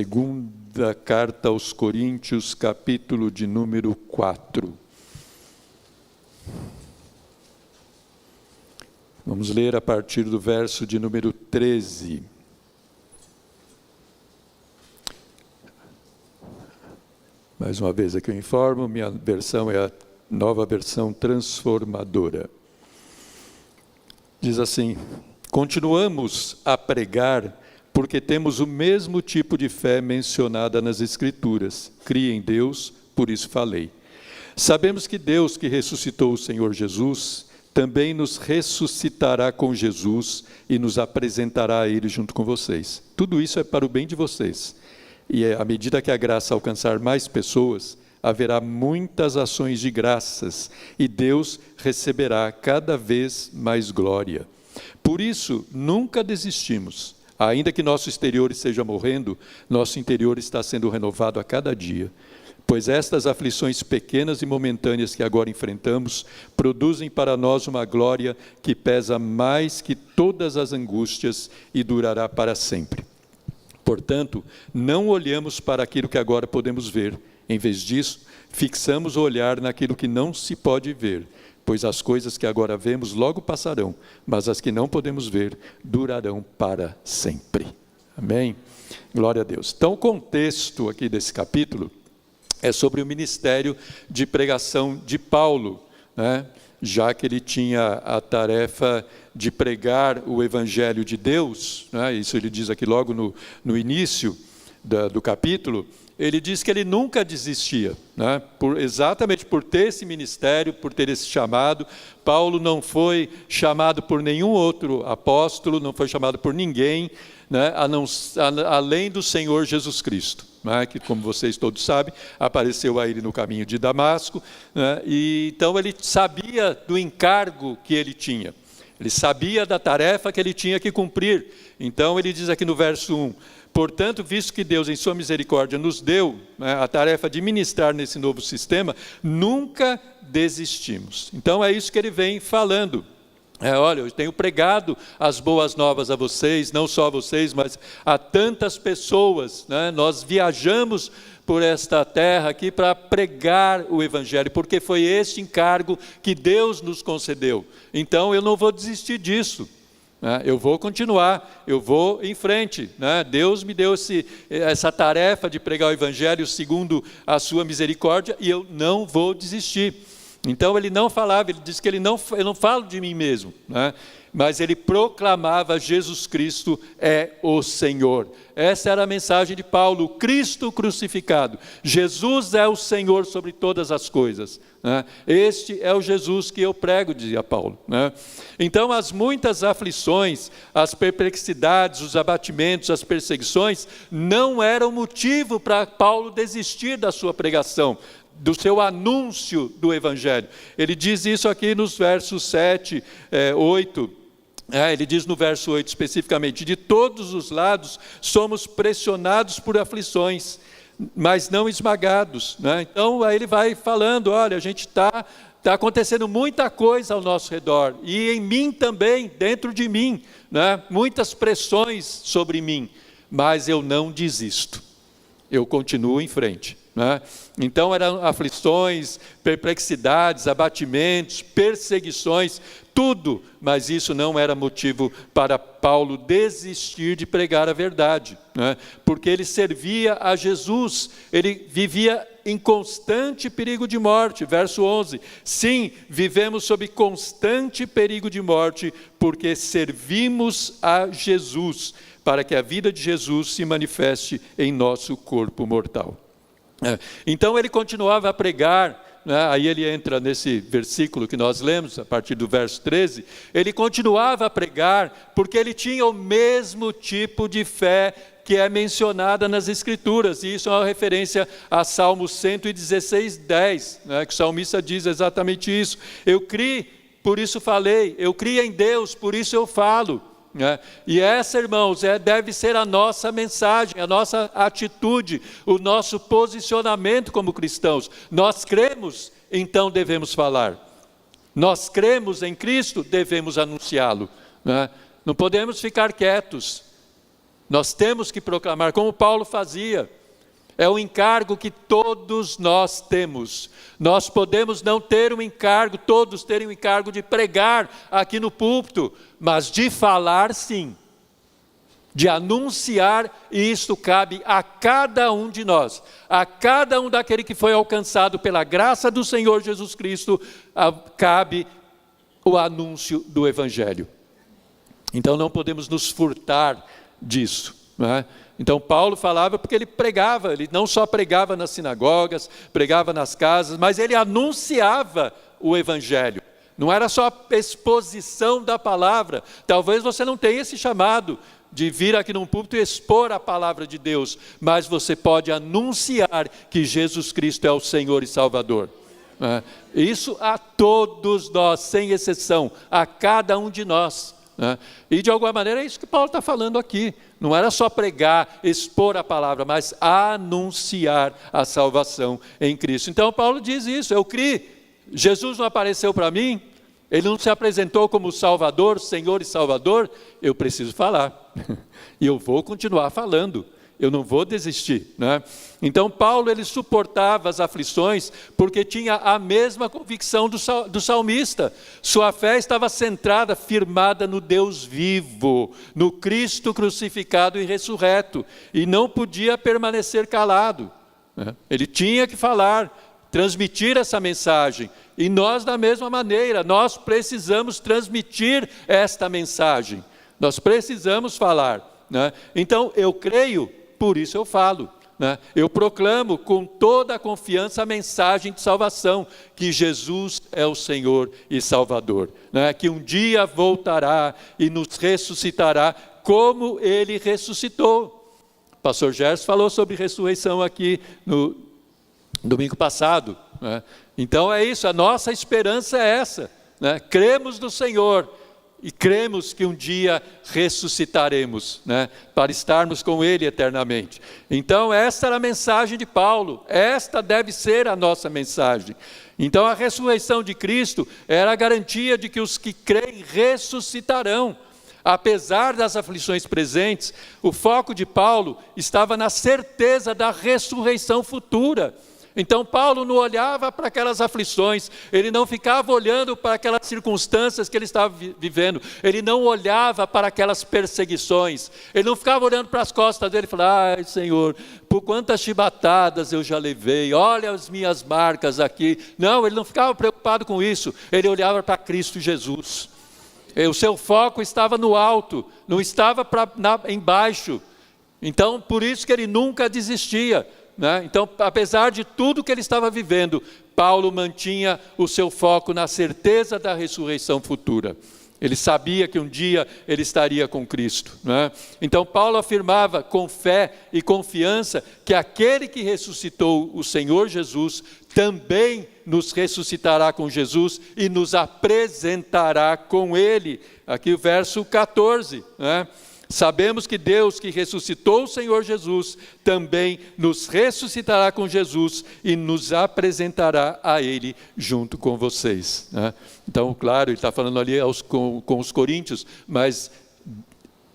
Segunda carta aos Coríntios, capítulo de número 4. Vamos ler a partir do verso de número 13. Mais uma vez aqui eu informo, minha versão é a Nova Versão Transformadora. Diz assim: continuamos a pregar porque temos o mesmo tipo de fé mencionada nas Escrituras. Crie em Deus, por isso falei. Sabemos que Deus, que ressuscitou o Senhor Jesus, também nos ressuscitará com Jesus e nos apresentará a Ele junto com vocês. Tudo isso é para o bem de vocês. E à medida que a graça alcançar mais pessoas, haverá muitas ações de graças e Deus receberá cada vez mais glória. Por isso, nunca desistimos. Ainda que nosso exterior esteja morrendo, nosso interior está sendo renovado a cada dia. Pois estas aflições pequenas e momentâneas que agora enfrentamos, produzem para nós uma glória que pesa mais que todas as angústias e durará para sempre. Portanto, não olhamos para aquilo que agora podemos ver. Em vez disso, fixamos o olhar naquilo que não se pode ver, pois as coisas que agora vemos logo passarão, mas as que não podemos ver durarão para sempre. Amém? Glória a Deus. Então, o contexto aqui desse capítulo é sobre o ministério de pregação de Paulo, né? Já que ele tinha a tarefa de pregar o Evangelho de Deus, né? Isso ele diz aqui logo no início do capítulo. Ele diz que ele nunca desistia, né? Exatamente por ter esse ministério, por ter esse chamado. Paulo não foi chamado por nenhum outro apóstolo, não foi chamado por ninguém, né? Além do Senhor Jesus Cristo, né? Que, como vocês todos sabem, apareceu a ele no caminho de Damasco, né? E então ele sabia do encargo que ele tinha. Ele sabia da tarefa que ele tinha que cumprir. Então ele diz aqui no verso 1, portanto, visto que Deus em sua misericórdia nos deu, né, a tarefa de ministrar nesse novo sistema, nunca desistimos. Então é isso que ele vem falando. Olha, eu tenho pregado as boas novas a vocês, não só a vocês, mas a tantas pessoas, né? Nós viajamos por esta terra aqui para pregar o Evangelho, porque foi este encargo que Deus nos concedeu. Então eu não vou desistir disso. Eu vou continuar, eu vou em frente, né? Deus me deu essa tarefa de pregar o Evangelho segundo a sua misericórdia e eu não vou desistir. Então ele não falava, ele disse que eu não falo de mim mesmo, né? Mas ele proclamava: Jesus Cristo é o Senhor. Essa era a mensagem de Paulo, Cristo crucificado. Jesus é o Senhor sobre todas as coisas, né? Este é o Jesus que eu prego, dizia Paulo, né? Então as muitas aflições, as perplexidades, os abatimentos, as perseguições, não eram motivo para Paulo desistir da sua pregação, do seu anúncio do Evangelho. Ele diz isso aqui nos versos 7, 8, ele diz no verso 8 especificamente: de todos os lados somos pressionados por aflições, mas não esmagados, né? Então aí ele vai falando: olha, a gente está acontecendo muita coisa ao nosso redor, e em mim também, dentro de mim, né? Muitas pressões sobre mim, mas eu não desisto, eu continuo em frente, né? Então eram aflições, perplexidades, abatimentos, perseguições, tudo, mas isso não era motivo para Paulo desistir de pregar a verdade, né? Porque ele servia a Jesus, ele vivia em constante perigo de morte. Verso 11, sim, vivemos sob constante perigo de morte, porque servimos a Jesus, para que a vida de Jesus se manifeste em nosso corpo mortal. Então ele continuava a pregar, né? Aí ele entra nesse versículo que nós lemos, a partir do verso 13, ele continuava a pregar, porque ele tinha o mesmo tipo de fé que é mencionada nas Escrituras, e isso é uma referência a Salmo 116, 10, né? Que o salmista diz exatamente isso: eu criei, por isso falei, eu criei em Deus, por isso eu falo. E essa, irmãos, deve ser a nossa mensagem, a nossa atitude, o nosso posicionamento como cristãos. Nós cremos, então devemos falar. Nós cremos em Cristo, devemos anunciá-lo, né? Não podemos ficar quietos. Nós temos que proclamar, como Paulo fazia. É um encargo que todos nós temos. Nós podemos não ter um encargo, todos terem o encargo de pregar aqui no púlpito, mas de falar sim, de anunciar, e isto cabe a cada um de nós, a cada um daquele que foi alcançado pela graça do Senhor Jesus Cristo, cabe o anúncio do Evangelho. Então não podemos nos furtar disso, não é? Então Paulo falava porque ele pregava, ele não só pregava nas sinagogas, pregava nas casas, mas ele anunciava o Evangelho. Não era só a exposição da palavra. Talvez você não tenha esse chamado de vir aqui num púlpito e expor a palavra de Deus, mas você pode anunciar que Jesus Cristo é o Senhor e Salvador. Isso a todos nós, sem exceção, a cada um de nós. E de alguma maneira é isso que Paulo está falando aqui. Não era só pregar, expor a palavra, mas anunciar a salvação em Cristo. Então Paulo diz isso, eu criei, Jesus não apareceu para mim, ele não se apresentou como Salvador, Senhor e Salvador, eu preciso falar, e eu vou continuar falando. Eu não vou desistir, né? Então Paulo, ele suportava as aflições porque tinha a mesma convicção do salmista. Sua fé estava centrada, firmada no Deus vivo, no Cristo crucificado e ressurreto, e não podia permanecer calado, né? Ele tinha que falar, transmitir essa mensagem, e nós da mesma maneira, nós precisamos transmitir esta mensagem, nós precisamos falar, né? Então eu creio, por isso eu falo, né? Eu proclamo com toda a confiança a mensagem de salvação, que Jesus é o Senhor e Salvador, né? Que um dia voltará e nos ressuscitará como Ele ressuscitou. O pastor Gerson falou sobre ressurreição aqui no domingo passado, né? Então é isso, a nossa esperança é essa, né? Cremos no Senhor, e cremos que um dia ressuscitaremos, né, para estarmos com Ele eternamente. Então esta era a mensagem de Paulo, esta deve ser a nossa mensagem. Então a ressurreição de Cristo era a garantia de que os que creem ressuscitarão. Apesar das aflições presentes, o foco de Paulo estava na certeza da ressurreição futura. Então Paulo não olhava para aquelas aflições, ele não ficava olhando para aquelas circunstâncias que ele estava vivendo, ele não olhava para aquelas perseguições, ele não ficava olhando para as costas dele e falando, ai Senhor, por quantas chibatadas eu já levei, olha as minhas marcas aqui. Não, ele não ficava preocupado com isso, ele olhava para Cristo Jesus. O seu foco estava no alto, não estava embaixo. Então por isso que ele nunca desistia, né? Então, apesar de tudo que ele estava vivendo, Paulo mantinha o seu foco na certeza da ressurreição futura. Ele sabia que um dia ele estaria com Cristo, né? Então Paulo afirmava com fé e confiança que aquele que ressuscitou o Senhor Jesus também nos ressuscitará com Jesus e nos apresentará com Ele. Aqui o verso 14, né? Sabemos que Deus que ressuscitou o Senhor Jesus, também nos ressuscitará com Jesus e nos apresentará a Ele junto com vocês, né? Então, claro, ele está falando ali com os coríntios, mas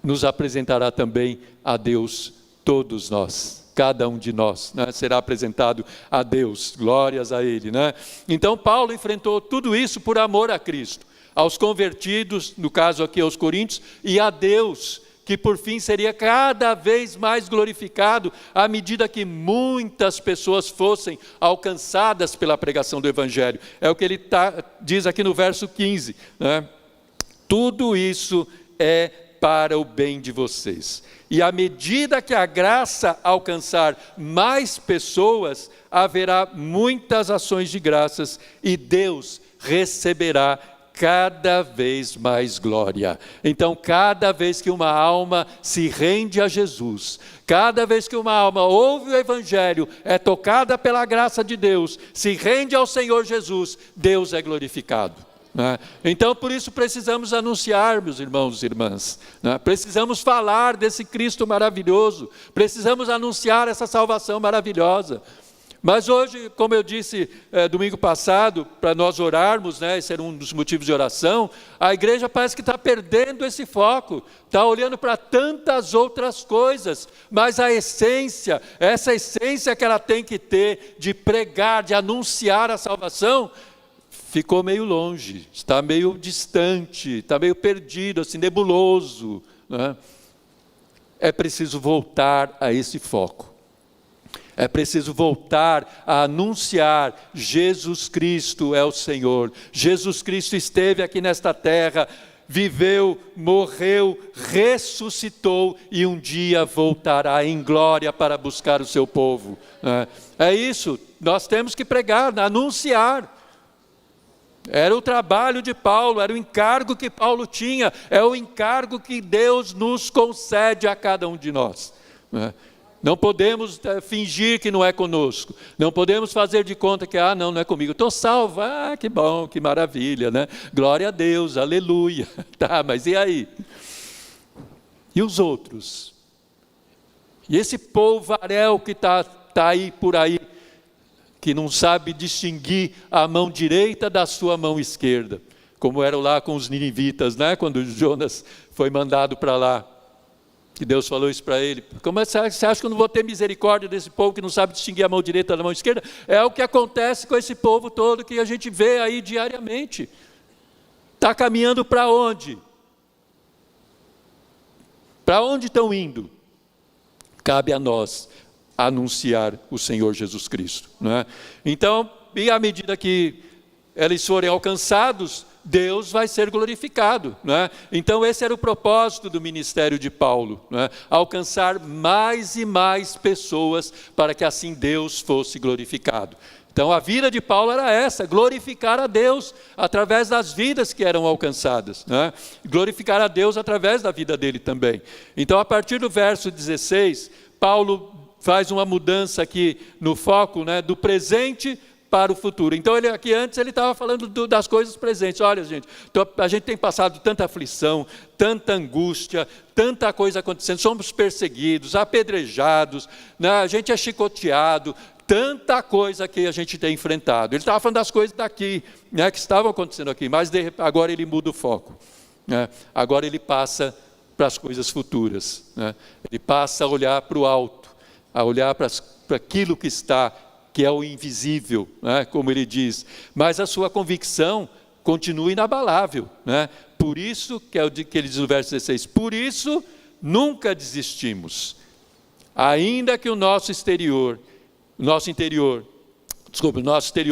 nos apresentará também a Deus, todos nós, cada um de nós, né? Será apresentado a Deus, glórias a Ele, né? Então Paulo enfrentou tudo isso por amor a Cristo, aos convertidos, no caso aqui aos coríntios, e a Deus, que por fim seria cada vez mais glorificado à medida que muitas pessoas fossem alcançadas pela pregação do Evangelho. É o que ele diz aqui no verso 15, né? Tudo isso é para o bem de vocês. E à medida que a graça alcançar mais pessoas, haverá muitas ações de graças e Deus receberá cada vez mais glória. Então, cada vez que uma alma se rende a Jesus, cada vez que uma alma ouve o Evangelho, é tocada pela graça de Deus, se rende ao Senhor Jesus, Deus é glorificado, né? Então, por isso precisamos anunciar, meus irmãos e irmãs, né? Precisamos falar desse Cristo maravilhoso, precisamos anunciar essa salvação maravilhosa. Mas hoje, como eu disse domingo passado, para nós orarmos, né, esse era um dos motivos de oração, a igreja parece que está perdendo esse foco, está olhando para tantas outras coisas, mas a essência, essa essência que ela tem que ter de pregar, de anunciar a salvação, ficou meio longe, está meio distante, está meio perdido, assim, nebuloso, né? É preciso voltar a esse foco. É preciso voltar a anunciar: Jesus Cristo é o Senhor. Jesus Cristo esteve aqui nesta terra, viveu, morreu, ressuscitou e um dia voltará em glória para buscar o seu povo. É isso, nós temos que pregar, anunciar. Era o trabalho de Paulo, era o encargo que Paulo tinha, é o encargo que Deus nos concede a cada um de nós. Não podemos fingir que não é conosco, não podemos fazer de conta que, não é comigo, estou salvo, que bom, que maravilha, né? Glória a Deus, aleluia, tá, mas e aí? E os outros? E esse polvaréu que está aí por aí, que não sabe distinguir a mão direita da sua mão esquerda, como era lá com os ninivitas, né? Quando Jonas foi mandado para lá, que Deus falou isso para ele: como você acha que eu não vou ter misericórdia desse povo que não sabe distinguir a mão direita da mão esquerda? É o que acontece com esse povo todo que a gente vê aí diariamente. Está caminhando para onde? Para onde estão indo? Cabe a nós anunciar o Senhor Jesus Cristo, não é? Então, e à medida que eles forem alcançados, Deus vai ser glorificado, não é? Então esse era o propósito do ministério de Paulo, não é? Alcançar mais e mais pessoas para que assim Deus fosse glorificado. Então a vida de Paulo era essa: glorificar a Deus através das vidas que eram alcançadas, né? Glorificar a Deus através da vida dele também. Então a partir do verso 16, Paulo faz uma mudança aqui no foco, né, do presente para o futuro. Então aqui antes ele estava falando das coisas presentes. Olha, gente, a gente tem passado tanta aflição, tanta angústia, tanta coisa acontecendo, somos perseguidos, apedrejados, né, a gente é chicoteado, tanta coisa que a gente tem enfrentado. Ele estava falando das coisas daqui, né, que estavam acontecendo aqui, mas agora ele muda o foco, né? Agora ele passa para as coisas futuras, né? Ele passa a olhar para o alto, a olhar para aquilo que é o invisível, né? Como ele diz, mas a sua convicção continua inabalável, né? Por isso, que é o que ele diz no verso 16, por isso nunca desistimos, ainda que o nosso exterior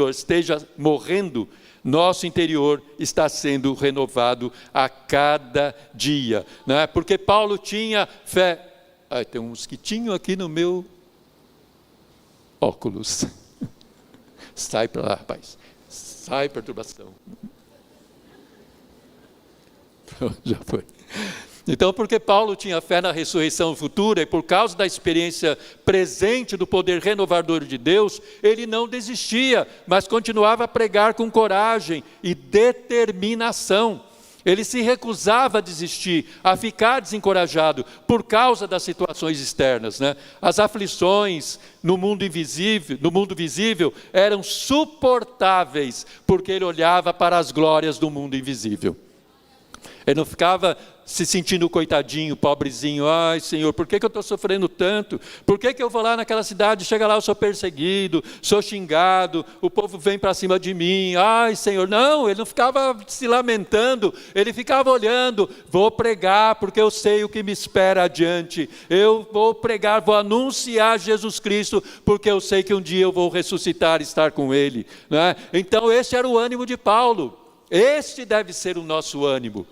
esteja morrendo, nosso interior está sendo renovado a cada dia, né? Porque Paulo tinha fé. Tem um mosquitinho aqui no meu óculos. Sai para lá, rapaz. Sai, perturbação. Já foi. Então, porque Paulo tinha fé na ressurreição futura e por causa da experiência presente do poder renovador de Deus, ele não desistia, mas continuava a pregar com coragem e determinação. Ele se recusava a desistir, a ficar desencorajado por causa das situações externas, né? As aflições no mundo visível eram suportáveis, porque ele olhava para as glórias do mundo invisível. Ele não ficava se sentindo coitadinho, pobrezinho. Ai, Senhor, por que eu estou sofrendo tanto? Por que eu vou lá naquela cidade, chega lá, eu sou perseguido, sou xingado, o povo vem para cima de mim. Ai, Senhor, não, ele não ficava se lamentando, ele ficava olhando, vou pregar porque eu sei o que me espera adiante. Eu vou pregar, vou anunciar Jesus Cristo, porque eu sei que um dia eu vou ressuscitar e estar com Ele, né? Então esse era o ânimo de Paulo, este deve ser o nosso ânimo.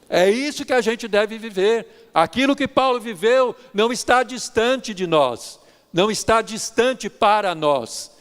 É isso que a gente deve viver. Aquilo que Paulo viveu não está distante de nós, não está distante para nós.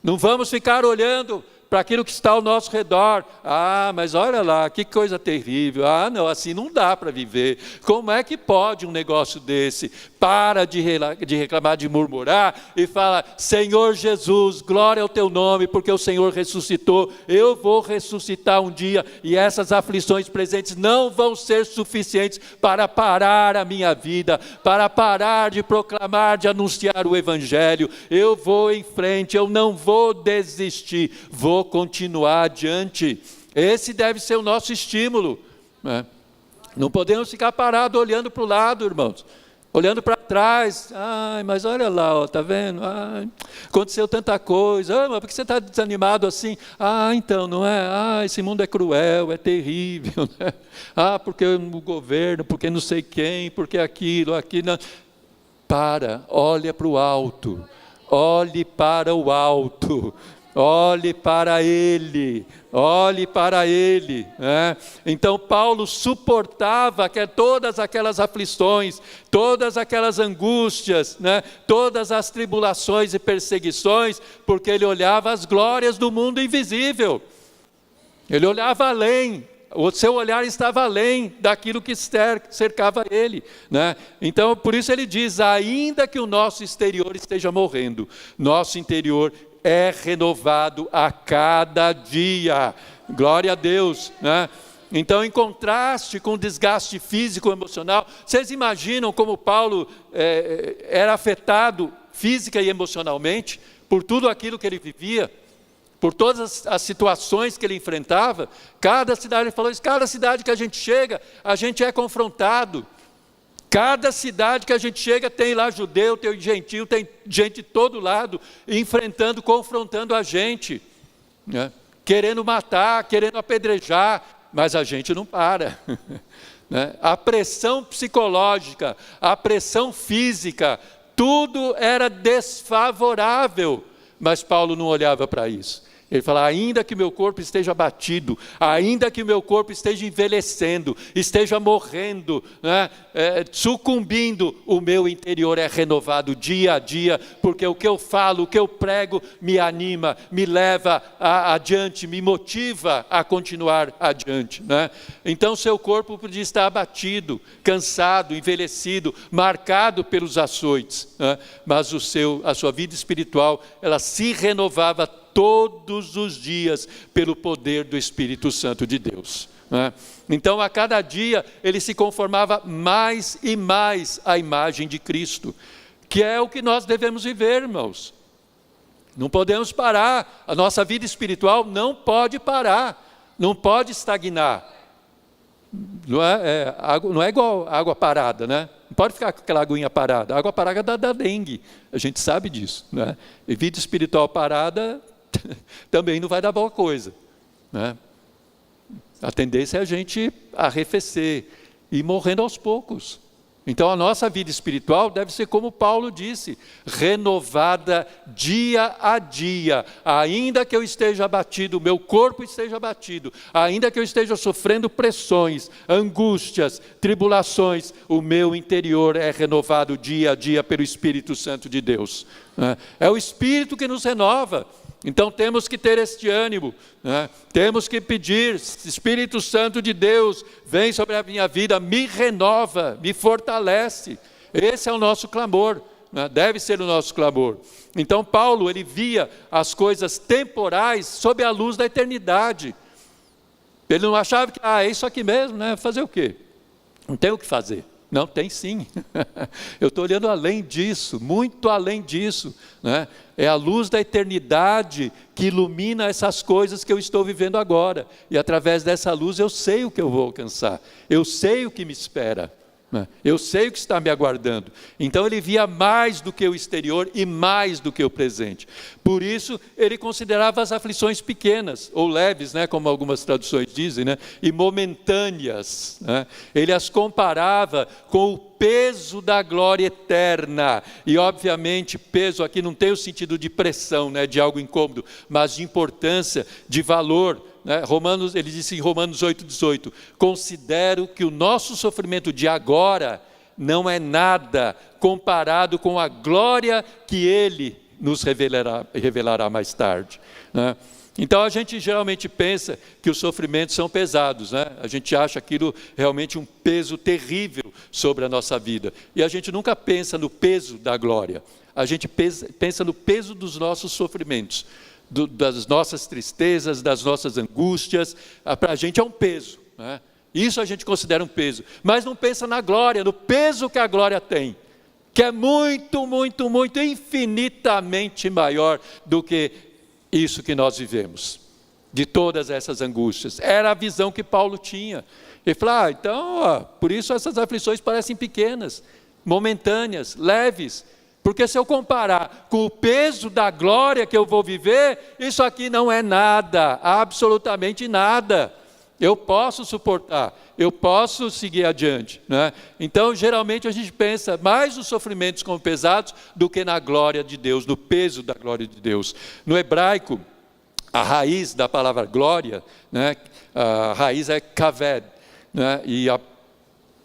Não vamos ficar olhando para aquilo que está ao nosso redor. Ah, mas olha lá, que coisa terrível. Ah, não, assim não dá para viver. Como é que pode um negócio desse? Para de reclamar, de murmurar e fala: Senhor Jesus, glória ao teu nome, porque o Senhor ressuscitou. Eu vou ressuscitar um dia e essas aflições presentes não vão ser suficientes para parar a minha vida, para parar de proclamar, de anunciar o Evangelho. Eu vou em frente, eu não vou desistir, vou continuar adiante. Esse deve ser o nosso estímulo, né? Não podemos ficar parados olhando para o lado, irmãos, olhando para trás. Ai, mas olha lá, está vendo? Ai, aconteceu tanta coisa. Ah, mas por que você está desanimado assim? Ah, então, não é? Ah, esse mundo é cruel, é terrível, né? Ah, porque o governo, porque não sei quem, porque aquilo. Olha para o alto, olhe para o alto, olhe para Ele, olhe para Ele, né? Então Paulo suportava todas aquelas aflições, todas aquelas angústias, né? Todas as tribulações e perseguições, porque ele olhava as glórias do mundo invisível, ele olhava além. O seu olhar estava além daquilo que cercava ele, né? Então, por isso ele diz: ainda que o nosso exterior esteja morrendo, nosso interior é renovado a cada dia. Glória a Deus, né? Então, em contraste com o desgaste físico e emocional, vocês imaginam como Paulo era afetado física e emocionalmente por tudo aquilo que ele vivia? Por todas as situações que ele enfrentava? Cada cidade, ele falou isso, cada cidade que a gente chega, a gente é confrontado. Cada cidade que a gente chega tem lá judeu, tem gentil, tem gente de todo lado, enfrentando, confrontando a gente, né? Querendo matar, querendo apedrejar, mas a gente não para. Né? A pressão psicológica, a pressão física, tudo era desfavorável, mas Paulo não olhava para isso. Ele fala: ainda que meu corpo esteja abatido, ainda que meu corpo esteja envelhecendo, esteja morrendo, né, sucumbindo, o meu interior é renovado dia a dia, porque o que eu falo, o que eu prego me anima, me leva adiante, me motiva a continuar adiante, né? Então seu corpo podia estar abatido, cansado, envelhecido, marcado pelos açoites, né? Mas a sua vida espiritual, ela se renovava todos os dias pelo poder do Espírito Santo de Deus, né? Então a cada dia ele se conformava mais e mais à imagem de Cristo, que é o que nós devemos viver, irmãos. Não podemos parar, a nossa vida espiritual não pode parar, não pode estagnar. Não é igual água parada, né? Não pode ficar com aquela aguinha parada. A água parada dá dengue, a gente sabe disso, né? E vida espiritual parada também não vai dar boa coisa, né? A tendência é a gente arrefecer e ir morrendo aos poucos. Então a nossa vida espiritual deve ser como Paulo disse, renovada dia a dia. Ainda que eu esteja abatido, meu corpo esteja abatido, ainda que eu esteja sofrendo pressões, angústias, tribulações, o meu interior é renovado dia a dia pelo Espírito Santo de Deus, né? É o Espírito que nos renova. Então temos que ter este ânimo, né? Temos que pedir: Espírito Santo de Deus, vem sobre a minha vida, me renova, me fortalece. Esse é o nosso clamor, né? Deve ser o nosso clamor. Então Paulo, ele via as coisas temporais sob a luz da eternidade. Ele não achava que, é isso aqui mesmo, né? Fazer o quê? Não tem o que fazer. Não, tem sim. Eu estou olhando além disso, muito além disso, né? É a luz da eternidade que ilumina essas coisas que eu estou vivendo agora. E através dessa luz eu sei o que eu vou alcançar. Eu sei o que me espera, né? Eu sei o que está me aguardando. Então ele via mais do que o exterior e mais do que o presente. Por isso ele considerava as aflições pequenas, ou leves, né, como algumas traduções dizem, né, e momentâneas, né? Ele as comparava com o peso da glória eterna. E obviamente peso aqui não tem o sentido de pressão, né, de algo incômodo, mas de importância, de valor, né? Ele disse em Romanos 8,18: considero que o nosso sofrimento de agora não é nada comparado com a glória que Ele nos revelará mais tarde, né? Então a gente geralmente pensa que os sofrimentos são pesados, né? A gente acha aquilo realmente um peso terrível sobre a nossa vida. E a gente nunca pensa no peso da glória. A gente pensa no peso dos nossos sofrimentos, das nossas tristezas, das nossas angústias. Para a gente é um peso, né? Isso a gente considera um peso. Mas não pensa na glória, no peso que a glória tem, que é muito, muito, muito, infinitamente maior do que isso que nós vivemos, de todas essas angústias. Era a visão que Paulo tinha. Ele falou, então, por isso essas aflições parecem pequenas, momentâneas, leves, porque se eu comparar com o peso da glória que eu vou viver, isso aqui não é nada, absolutamente nada. Eu posso suportar, eu posso seguir adiante, né? Então, geralmente a gente pensa mais nos sofrimentos como pesados do que na glória de Deus, no peso da glória de Deus. No hebraico, a raiz da palavra glória, né, a raiz é kaved, né, e a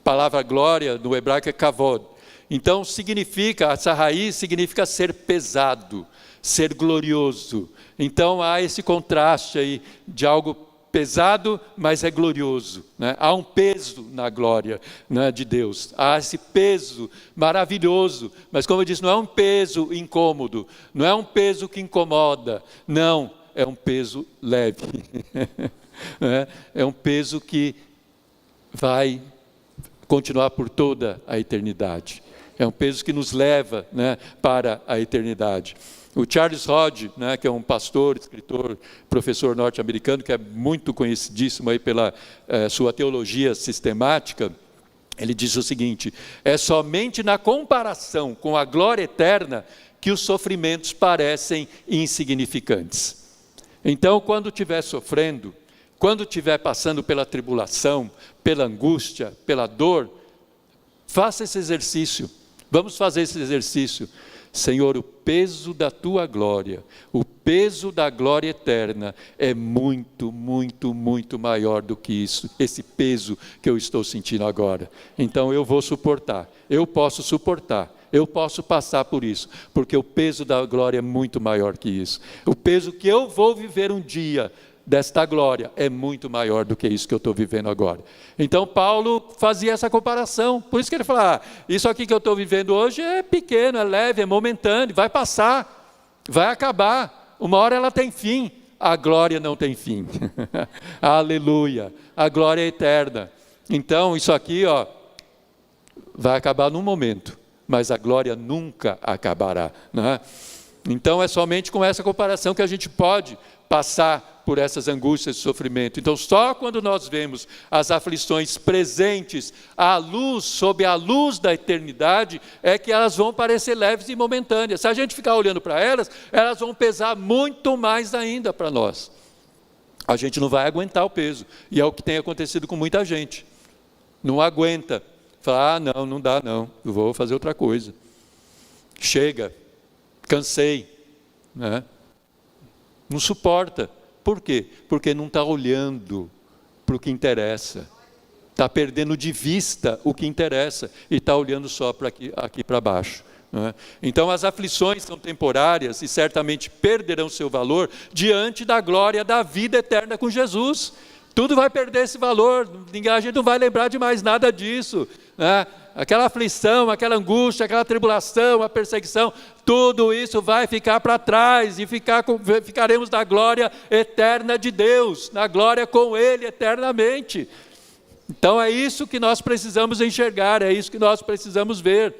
palavra glória no hebraico é kavod. Então, essa raiz significa ser pesado, ser glorioso. Então, há esse contraste aí de algo pesado, mas é glorioso, né? Há um peso na glória, né, de Deus. Há esse peso maravilhoso, mas como eu disse, não é um peso incômodo, não é um peso que incomoda, não, é um peso leve. É um peso que vai continuar por toda a eternidade. É um peso que nos leva, né, para a eternidade. O Charles Hodge, né, que é um pastor, escritor, professor norte-americano, que é muito conhecidíssimo aí pela sua teologia sistemática, ele diz o seguinte: é somente na comparação com a glória eterna que os sofrimentos parecem insignificantes. Então, quando estiver sofrendo, quando estiver passando pela tribulação, pela angústia, pela dor, faça esse exercício. Vamos fazer esse exercício. Senhor, o peso da tua glória, o peso da glória eterna é muito, muito, muito maior do que isso, esse peso que eu estou sentindo agora. Então eu vou suportar, eu posso suportar, eu posso passar por isso, porque o peso da glória é muito maior que isso. O peso que eu vou viver um dia desta glória é muito maior do que isso que eu estou vivendo agora. Então Paulo fazia essa comparação, por isso que ele fala, isso aqui que eu estou vivendo hoje é pequeno, é leve, é momentâneo, vai passar, vai acabar, uma hora ela tem fim, a glória não tem fim. Aleluia, a glória é eterna. Então isso aqui, vai acabar num momento, mas a glória nunca acabará, né? Então é somente com essa comparação que a gente pode passar por essas angústias e sofrimento. Então só quando nós vemos as aflições presentes à luz, sob a luz da eternidade, é que elas vão parecer leves e momentâneas. Se a gente ficar olhando para elas, elas vão pesar muito mais ainda para nós. A gente não vai aguentar o peso, e é o que tem acontecido com muita gente. Não aguenta, fala, não dá não, eu vou fazer outra coisa. Chega, cansei, né? Não suporta. Por quê? Porque não está olhando para o que interessa. Está perdendo de vista o que interessa e está olhando só para aqui para baixo, né? Então as aflições são temporárias e certamente perderão seu valor diante da glória da vida eterna com Jesus. Tudo vai perder esse valor, a gente não vai lembrar de mais nada disso, né? Aquela aflição, aquela angústia, aquela tribulação, a perseguição, tudo isso vai ficar para trás e ficaremos na glória eterna de Deus, na glória com Ele eternamente. Então é isso que nós precisamos enxergar, é isso que nós precisamos ver.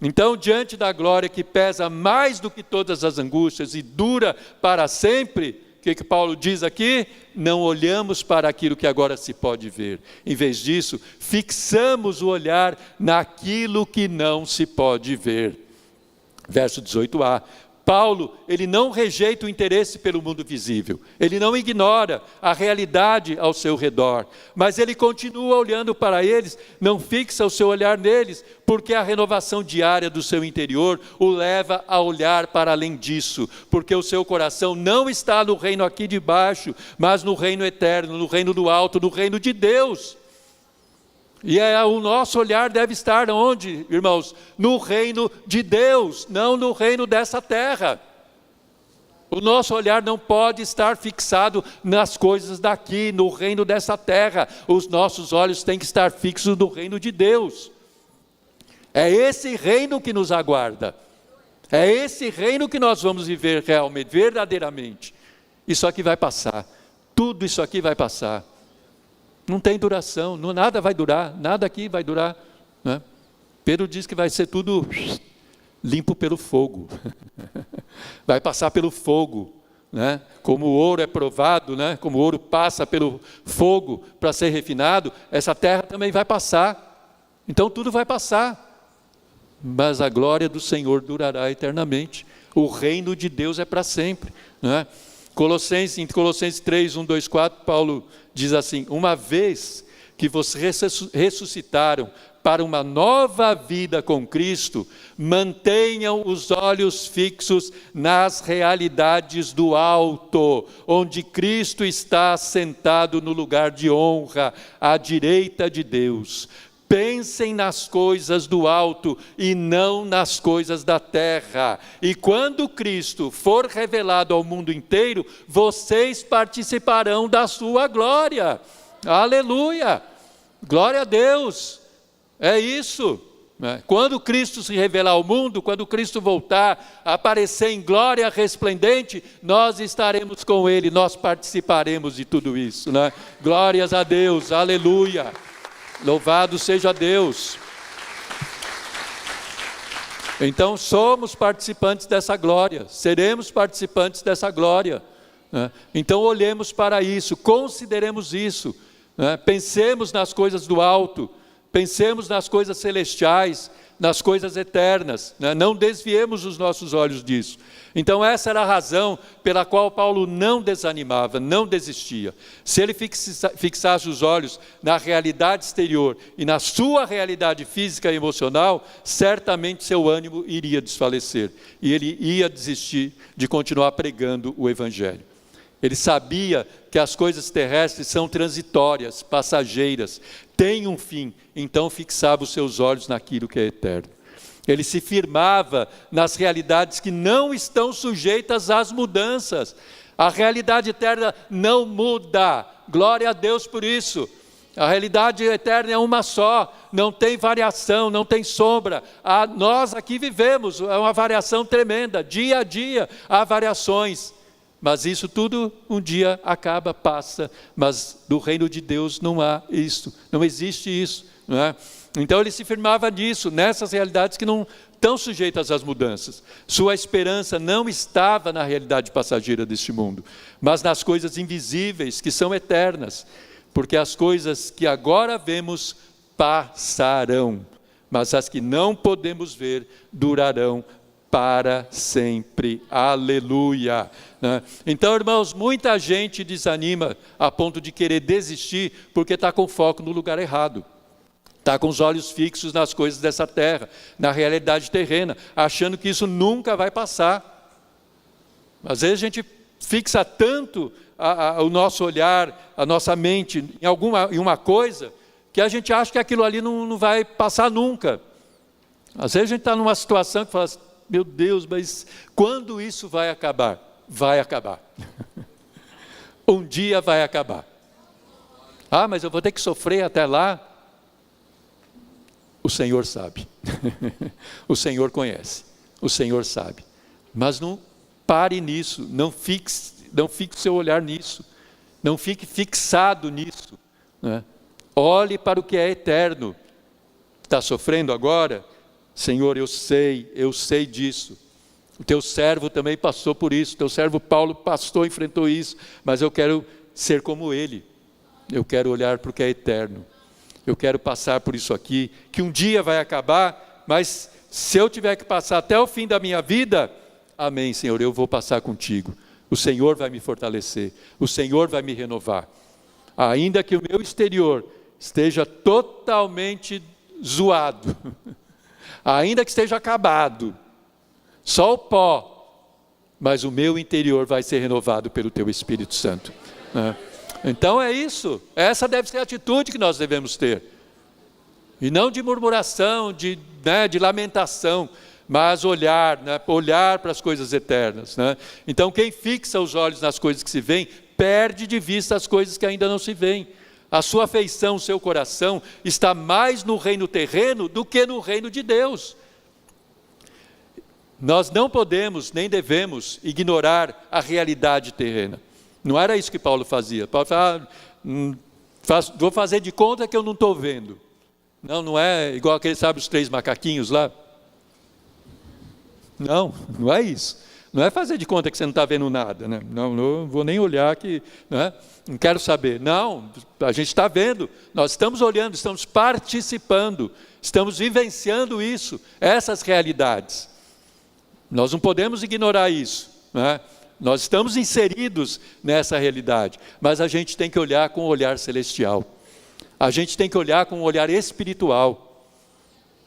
Então, diante da glória que pesa mais do que todas as angústias e dura para sempre, o que Paulo diz aqui? Não olhamos para aquilo que agora se pode ver. Em vez disso, fixamos o olhar naquilo que não se pode ver. Verso 18a. Paulo, ele não rejeita o interesse pelo mundo visível. Ele não ignora a realidade ao seu redor. Mas ele continua olhando para eles, não fixa o seu olhar neles, porque a renovação diária do seu interior o leva a olhar para além disso. Porque o seu coração não está no reino aqui de baixo, mas no reino eterno, no reino do alto, no reino de Deus. E o nosso olhar deve estar onde, irmãos? No reino de Deus, não no reino dessa terra. O nosso olhar não pode estar fixado nas coisas daqui, no reino dessa terra. Os nossos olhos têm que estar fixos no reino de Deus. É esse reino que nos aguarda. É esse reino que nós vamos viver realmente, verdadeiramente. Isso aqui vai passar. Tudo isso aqui vai passar. Não tem duração, nada vai durar, nada aqui vai durar, né? Pedro diz que vai ser tudo limpo pelo fogo. Vai passar pelo fogo, né? Como o ouro é provado, né? Como o ouro passa pelo fogo para ser refinado, essa terra também vai passar. Então tudo vai passar, mas a glória do Senhor durará eternamente. O reino de Deus é para sempre, né? Em Colossenses 3, 1, 2, 4, Paulo diz assim: uma vez que vocês ressuscitaram para uma nova vida com Cristo, mantenham os olhos fixos nas realidades do alto, onde Cristo está sentado no lugar de honra, à direita de Deus. Pensem nas coisas do alto e não nas coisas da terra. E quando Cristo for revelado ao mundo inteiro, vocês participarão da sua glória. Aleluia! Glória a Deus! É isso. Quando Cristo se revelar ao mundo, quando Cristo voltar, aparecer em glória resplendente, nós estaremos com Ele, nós participaremos de tudo isso, né? Glórias a Deus, aleluia! Louvado seja Deus. Então somos participantes dessa glória, seremos participantes dessa glória, né? Então olhemos para isso, consideremos isso, né? Pensemos nas coisas do alto, pensemos nas coisas celestiais, nas coisas eternas, né? Não desviemos os nossos olhos disso. Então essa era a razão pela qual Paulo não desanimava, não desistia. Se ele fixasse os olhos na realidade exterior e na sua realidade física e emocional, certamente seu ânimo iria desfalecer e ele ia desistir de continuar pregando o Evangelho. Ele sabia que as coisas terrestres são transitórias, passageiras, têm um fim, então fixava os seus olhos naquilo que é eterno. Ele se firmava nas realidades que não estão sujeitas às mudanças. A realidade eterna não muda, glória a Deus por isso. A realidade eterna é uma só, não tem variação, não tem sombra. Nós aqui vivemos, é uma variação tremenda, dia a dia há variações. Mas isso tudo um dia acaba, passa, mas no reino de Deus não há isso, não existe isso, não é? Então ele se firmava nisso, nessas realidades que não estão sujeitas às mudanças. Sua esperança não estava na realidade passageira deste mundo, mas nas coisas invisíveis que são eternas, porque as coisas que agora vemos passarão, mas as que não podemos ver durarão para sempre. Aleluia! Então, irmãos, muita gente desanima a ponto de querer desistir porque está com foco no lugar errado. Está com os olhos fixos nas coisas dessa terra, na realidade terrena, achando que isso nunca vai passar. Às vezes a gente fixa tanto o nosso olhar, a nossa mente em uma coisa, que a gente acha que aquilo ali não vai passar nunca. Às vezes a gente está numa situação que fala assim: meu Deus, mas quando isso vai acabar? Vai acabar. Um dia vai acabar. Ah, mas eu vou ter que sofrer até lá? O Senhor sabe. O Senhor conhece. O Senhor sabe. Mas não pare nisso, não fixe o seu olhar nisso. Não fique fixado nisso, né? Olhe para o que é eterno. Está sofrendo agora? Senhor, eu sei disso. O teu servo também passou por isso, o teu servo Paulo enfrentou isso, mas eu quero ser como ele. Eu quero olhar para o que é eterno. Eu quero passar por isso aqui, que um dia vai acabar, mas se eu tiver que passar até o fim da minha vida, amém, Senhor, eu vou passar contigo. O Senhor vai me fortalecer, o Senhor vai me renovar. Ainda que o meu exterior esteja totalmente zoado, ainda que esteja acabado, só o pó, mas o meu interior vai ser renovado pelo teu Espírito Santo, né? Então é isso, essa deve ser a atitude que nós devemos ter, e não de murmuração, de lamentação, mas olhar, né? Olhar para as coisas eternas, né? Então, quem fixa os olhos nas coisas que se veem, perde de vista as coisas que ainda não se veem. A sua afeição, o seu coração, está mais no reino terreno do que no reino de Deus. Nós não podemos, nem devemos, ignorar a realidade terrena. Não era isso que Paulo fazia. Paulo falava, vou fazer de conta que eu não estou vendo. Não é igual aquele, sabe, os 3 macaquinhos lá? Não é isso. Não é fazer de conta que você não está vendo nada, né? Não vou nem olhar que, né? Não quero saber. Não, a gente está vendo, nós estamos olhando, estamos participando, estamos vivenciando isso, essas realidades. Nós não podemos ignorar isso, né? Nós estamos inseridos nessa realidade, mas a gente tem que olhar com um olhar celestial. A gente tem que olhar com um olhar espiritual.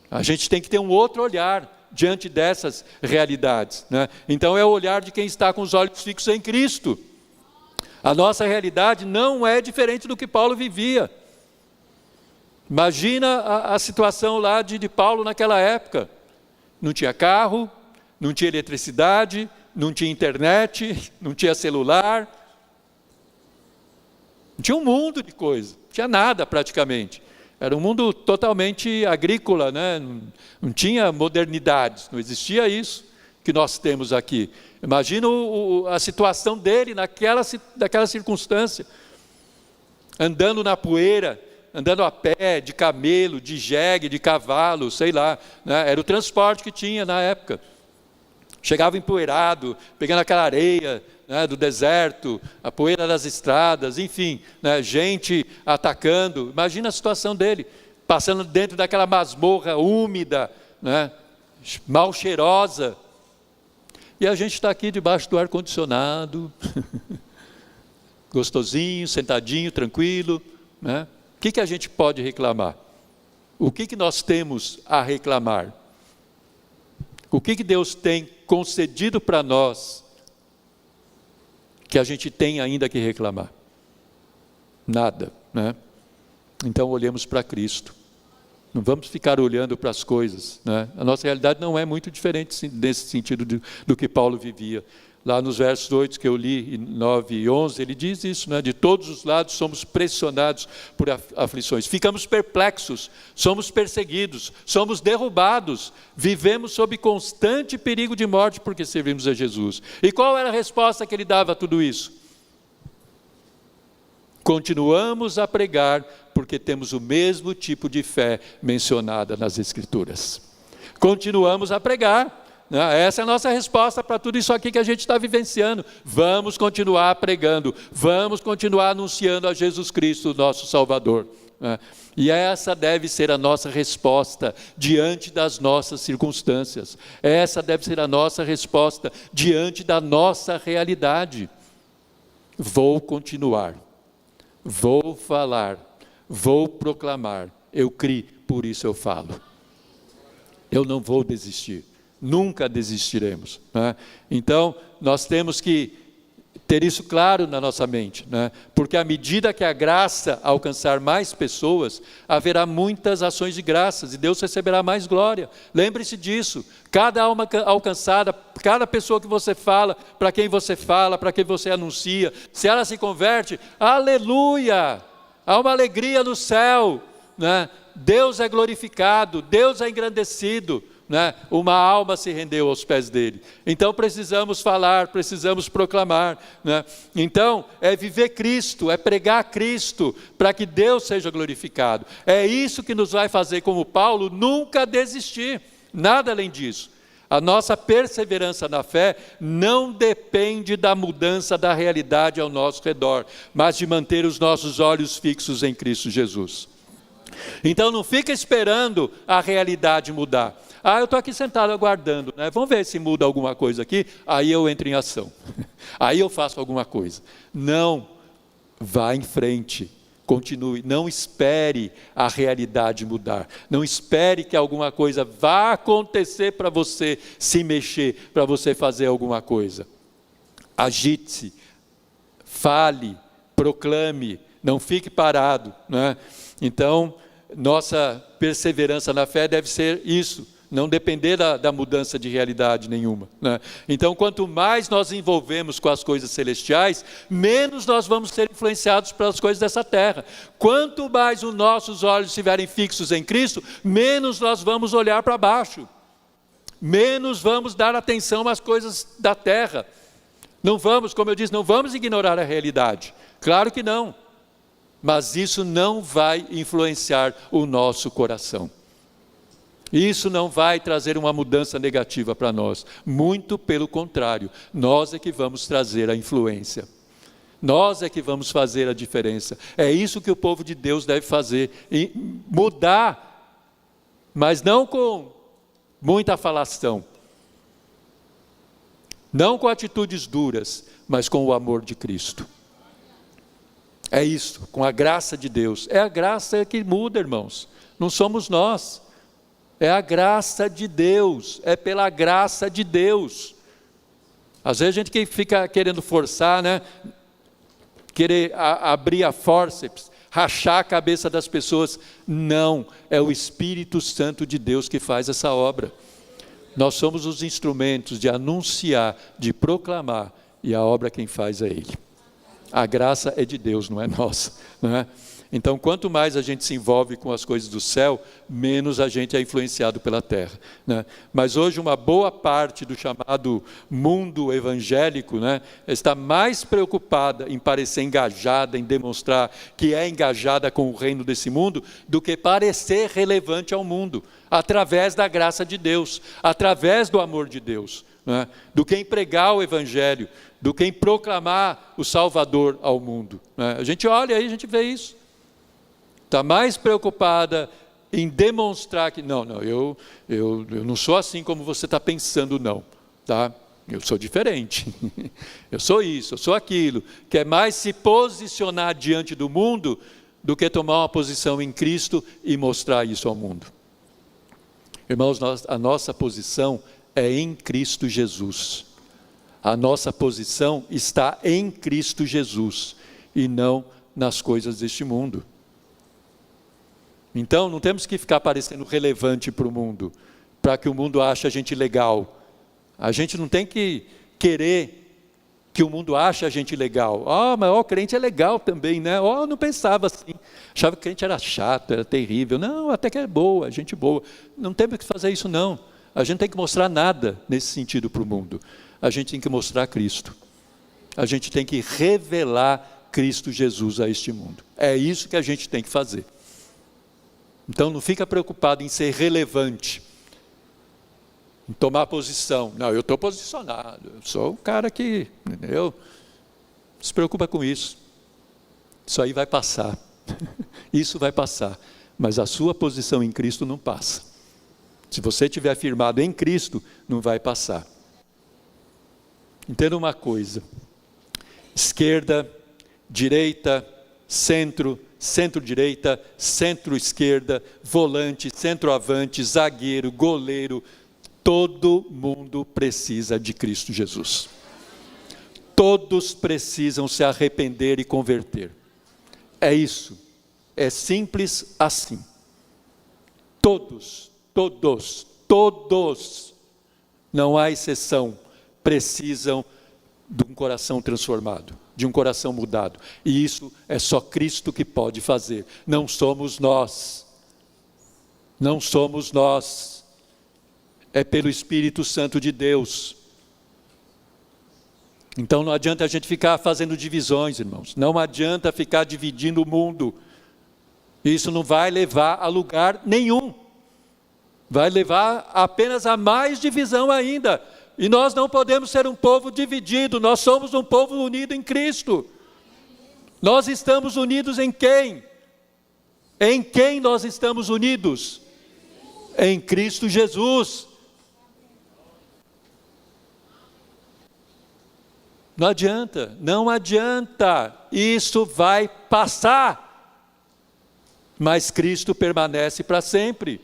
A gente tem que ter um outro olhar diante dessas realidades, né? Então é o olhar de quem está com os olhos fixos em Cristo. A nossa realidade não é diferente do que Paulo vivia. Imagina a situação lá de Paulo naquela época. Não tinha carro, não tinha eletricidade, não tinha internet, não tinha celular. Não tinha um mundo de coisa, não tinha nada praticamente. Era um mundo totalmente agrícola, né? Não tinha modernidades, não existia isso que nós temos aqui. Imagina a situação dele naquela circunstância, andando na poeira, andando a pé, de camelo, de jegue, de cavalo, sei lá, né? Era o transporte que tinha na época. Chegava empoeirado, pegando aquela areia, né, do deserto, a poeira das estradas, enfim, né, gente atacando. Imagina a situação dele, passando dentro daquela masmorra úmida, né, mal cheirosa. E a gente está aqui debaixo do ar-condicionado, gostosinho, sentadinho, tranquilo, né? O que a gente pode reclamar? O que nós temos a reclamar? O que Deus tem concedido para nós que a gente tem ainda que reclamar? Nada, né? Então olhemos para Cristo. Não vamos ficar olhando para as coisas, né? A nossa realidade não é muito diferente nesse sentido do que Paulo vivia. Lá nos versos 8 que eu li, 9 e 11, ele diz isso, né? De todos os lados somos pressionados por aflições, ficamos perplexos, somos perseguidos, somos derrubados, vivemos sob constante perigo de morte porque servimos a Jesus. E qual era a resposta que ele dava a tudo isso? Continuamos a pregar porque temos o mesmo tipo de fé mencionada nas Escrituras. Continuamos a pregar. Essa é a nossa resposta para tudo isso aqui que a gente está vivenciando. Vamos continuar pregando, vamos continuar anunciando a Jesus Cristo, nosso Salvador. E essa deve ser a nossa resposta diante das nossas circunstâncias. Essa deve ser a nossa resposta diante da nossa realidade. Vou continuar, vou falar, vou proclamar. Eu criei, por isso eu falo. Eu não vou desistir. Nunca desistiremos, né? Então, nós temos que ter isso claro na nossa mente, né? Porque à medida que a graça alcançar mais pessoas, haverá muitas ações de graças e Deus receberá mais glória. Lembre-se disso. Cada alma alcançada, cada pessoa que você fala, para quem você anuncia, se ela se converte, aleluia! Há uma alegria no céu, né? Deus é glorificado, Deus é engrandecido, né? Uma alma se rendeu aos pés dele. Então precisamos falar, precisamos proclamar, né? Então é viver Cristo, é pregar Cristo, para que Deus seja glorificado. É isso que nos vai fazer, como Paulo, nunca desistir, nada além disso. A nossa perseverança na fé não depende da mudança da realidade ao nosso redor, mas de manter os nossos olhos fixos em Cristo Jesus. Então não fica esperando a realidade mudar. Eu estou aqui sentado aguardando, né? Vamos ver se muda alguma coisa aqui, aí eu entro em ação. Aí eu faço alguma coisa. Não, vá em frente, continue, não espere a realidade mudar. Não espere que alguma coisa vá acontecer para você se mexer, para você fazer alguma coisa. Agite-se, fale, proclame, não fique parado, né? Então, nossa perseverança na fé deve ser isso, não depender da mudança de realidade nenhuma, né? Então, quanto mais nós envolvemos com as coisas celestiais, menos nós vamos ser influenciados pelas coisas dessa terra. Quanto mais os nossos olhos estiverem fixos em Cristo, menos nós vamos olhar para baixo, menos vamos dar atenção às coisas da terra. Não vamos, como eu disse, não vamos ignorar a realidade, claro que não, mas isso não vai influenciar o nosso coração. Isso não vai trazer uma mudança negativa para nós, muito pelo contrário, nós é que vamos trazer a influência, nós é que vamos fazer a diferença. É isso que o povo de Deus deve fazer, e mudar, mas não com muita falação, não com atitudes duras, mas com o amor de Cristo. É isso, com a graça de Deus. É a graça que muda, irmãos, não somos nós. É a graça de Deus, é pela graça de Deus. Às vezes a gente que fica querendo forçar, né? Querer abrir a fórceps, rachar a cabeça das pessoas. Não, é o Espírito Santo de Deus que faz essa obra. Nós somos os instrumentos de anunciar, de proclamar, e a obra quem faz é Ele. A graça é de Deus, não é nossa, não é? Então, quanto mais a gente se envolve com as coisas do céu, menos a gente é influenciado pela terra, né? Mas hoje uma boa parte do chamado mundo evangélico, né, está mais preocupada em parecer engajada, em demonstrar que é engajada com o reino desse mundo, do que parecer relevante ao mundo, através da graça de Deus, através do amor de Deus, né? Do que em pregar o evangelho, do que em proclamar o Salvador ao mundo, né? A gente olha aí, a gente vê isso. Está mais preocupada em demonstrar que, eu não sou assim como você está pensando, não, tá? Eu sou diferente, eu sou isso, eu sou aquilo, quer mais se posicionar diante do mundo, do que tomar uma posição em Cristo e mostrar isso ao mundo. Irmãos, a nossa posição é em Cristo Jesus, a nossa posição está em Cristo Jesus, e não nas coisas deste mundo. Então, não temos que ficar parecendo relevante para o mundo, para que o mundo ache a gente legal. A gente não tem que querer que o mundo ache a gente legal. Mas o crente é legal também, né? Não pensava assim. Achava que o crente era chato, era terrível. Não, até que é boa, gente boa. Não temos que fazer isso, não. A gente tem que mostrar nada nesse sentido para o mundo. A gente tem que mostrar Cristo. A gente tem que revelar Cristo Jesus a este mundo. É isso que a gente tem que fazer. Então não fica preocupado em ser relevante, em tomar posição. Não, eu estou posicionado, eu sou um cara que, entendeu? Não se preocupa com isso. Isso aí vai passar. Isso vai passar. Mas a sua posição em Cristo não passa. Se você estiver firmado em Cristo, não vai passar. Entenda uma coisa. Esquerda, direita, centro, centro-direita, centro-esquerda, volante, centroavante, zagueiro, goleiro, todo mundo precisa de Cristo Jesus. Todos precisam se arrepender e converter. É isso, é simples assim. Todos, não há exceção, precisam de um coração transformado, de um coração mudado, e isso é só Cristo que pode fazer, não somos nós, é pelo Espírito Santo de Deus. Então não adianta a gente ficar fazendo divisões, irmãos, não adianta ficar dividindo o mundo, isso não vai levar a lugar nenhum, vai levar apenas a mais divisão ainda. E nós não podemos ser um povo dividido, nós somos um povo unido em Cristo. Nós estamos unidos em quem? Em quem nós estamos unidos? Em Cristo Jesus. Não adianta, isso vai passar. Mas Cristo permanece para sempre.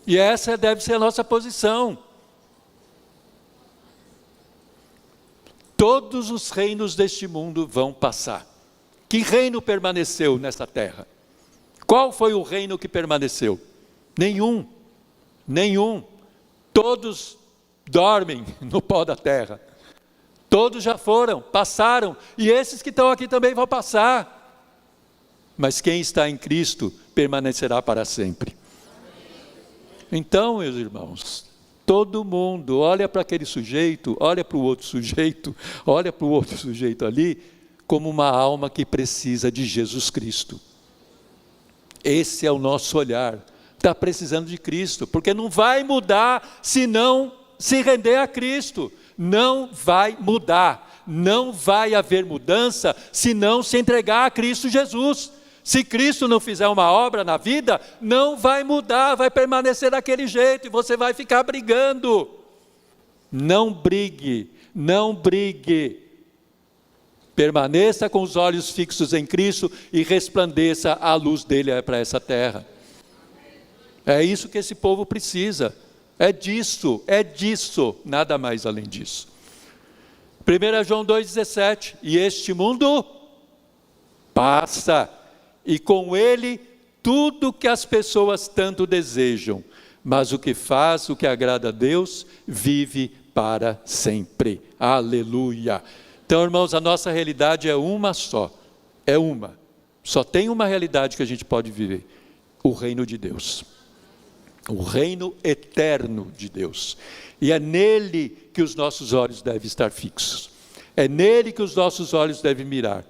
E essa deve ser a nossa posição. Todos os reinos deste mundo vão passar. Que reino permaneceu nesta terra? Qual foi o reino que permaneceu? Nenhum. Todos dormem no pó da terra. Todos já foram, passaram, e esses que estão aqui também vão passar. Mas quem está em Cristo permanecerá para sempre. Então, meus irmãos, todo mundo olha para aquele sujeito, olha para o outro sujeito, olha para o outro sujeito ali, como uma alma que precisa de Jesus Cristo. Esse é o nosso olhar. Está precisando de Cristo, porque não vai mudar se não se render a Cristo. Não vai mudar, não vai haver mudança se não se entregar a Cristo Jesus. Se Cristo não fizer uma obra na vida, não vai mudar, vai permanecer daquele jeito e você vai ficar brigando. Não brigue, não brigue. Permaneça com os olhos fixos em Cristo e resplandeça a luz dele para essa terra. É isso que esse povo precisa. É disso, nada mais além disso. 1 João 2,17, e este mundo passa, e com ele tudo que as pessoas tanto desejam, mas o que faz, o que agrada a Deus, vive para sempre. Aleluia! Então, irmãos, a nossa realidade é uma só, só tem uma realidade que a gente pode viver, o reino de Deus. O reino eterno de Deus, e é nele que os nossos olhos devem estar fixos, é nele que os nossos olhos devem mirar.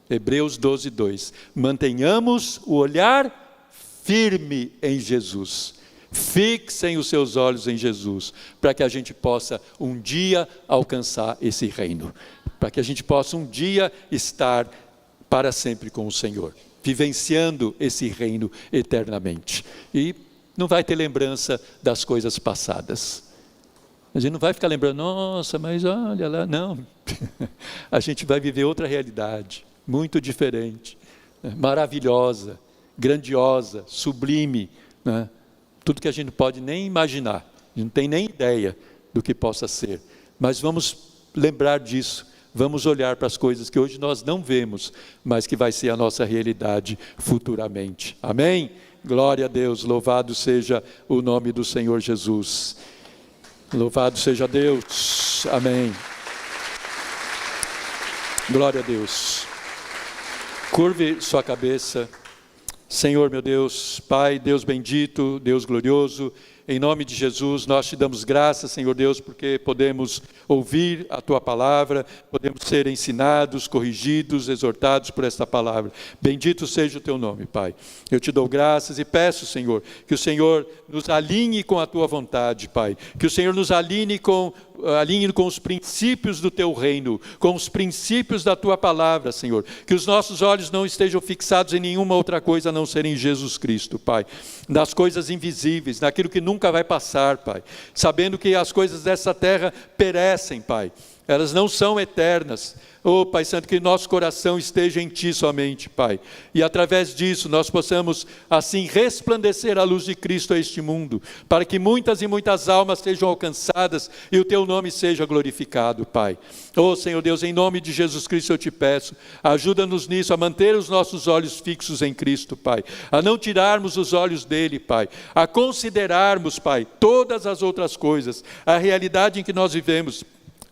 Hebreus 12:2, mantenhamos o olhar firme em Jesus, fixem os seus olhos em Jesus, para que a gente possa um dia alcançar esse reino, para que a gente possa um dia estar para sempre com o Senhor, vivenciando esse reino eternamente, e não vai ter lembrança das coisas passadas. A gente não vai ficar lembrando, nossa, mas olha lá, não. A gente vai viver outra realidade, muito diferente, maravilhosa, grandiosa, sublime, né? Tudo que a gente pode nem imaginar, a gente não tem nem ideia do que possa ser. Mas vamos lembrar disso, vamos olhar para as coisas que hoje nós não vemos, mas que vai ser a nossa realidade futuramente. Amém? Glória a Deus, louvado seja o nome do Senhor Jesus. Louvado seja Deus, amém. Glória a Deus. Curve sua cabeça. Senhor meu Deus, Pai, Deus bendito, Deus glorioso, em nome de Jesus, nós te damos graças, Senhor Deus, porque podemos ouvir a Tua palavra, podemos ser ensinados, corrigidos, exortados por esta palavra. Bendito seja o Teu nome, Pai. Eu te dou graças e peço, Senhor, que o Senhor nos alinhe com a Tua vontade, Pai. Que o Senhor nos alinhe com os princípios do Teu reino, com os princípios da Tua palavra, Senhor. Que os nossos olhos não estejam fixados em nenhuma outra coisa a não ser em Jesus Cristo, Pai. Nas coisas invisíveis, naquilo que nunca vai passar, Pai. Sabendo que as coisas dessa terra perecem, Pai. Elas não são eternas. Oh, Pai Santo, que nosso coração esteja em Ti somente, Pai. E através disso nós possamos assim resplandecer a luz de Cristo a este mundo, para que muitas e muitas almas sejam alcançadas e o Teu nome seja glorificado, Pai. Oh, Senhor Deus, em nome de Jesus Cristo eu te peço, ajuda-nos nisso, a manter os nossos olhos fixos em Cristo, Pai. A não tirarmos os olhos dele, Pai. A considerarmos, Pai, todas as outras coisas, a realidade em que nós vivemos,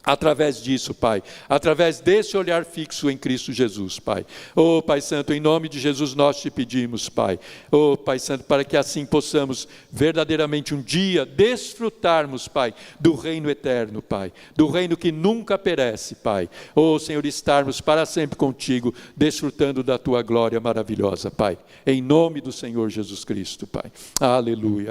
através disso, Pai, através desse olhar fixo em Cristo Jesus, Pai. Oh, Pai Santo, em nome de Jesus nós te pedimos, Pai. Oh, Pai Santo, para que assim possamos verdadeiramente um dia desfrutarmos, Pai, do reino eterno, Pai, do reino que nunca perece, Pai. Oh, Senhor, estarmos para sempre contigo, desfrutando da Tua glória maravilhosa, Pai. Em nome do Senhor Jesus Cristo, Pai. Aleluia.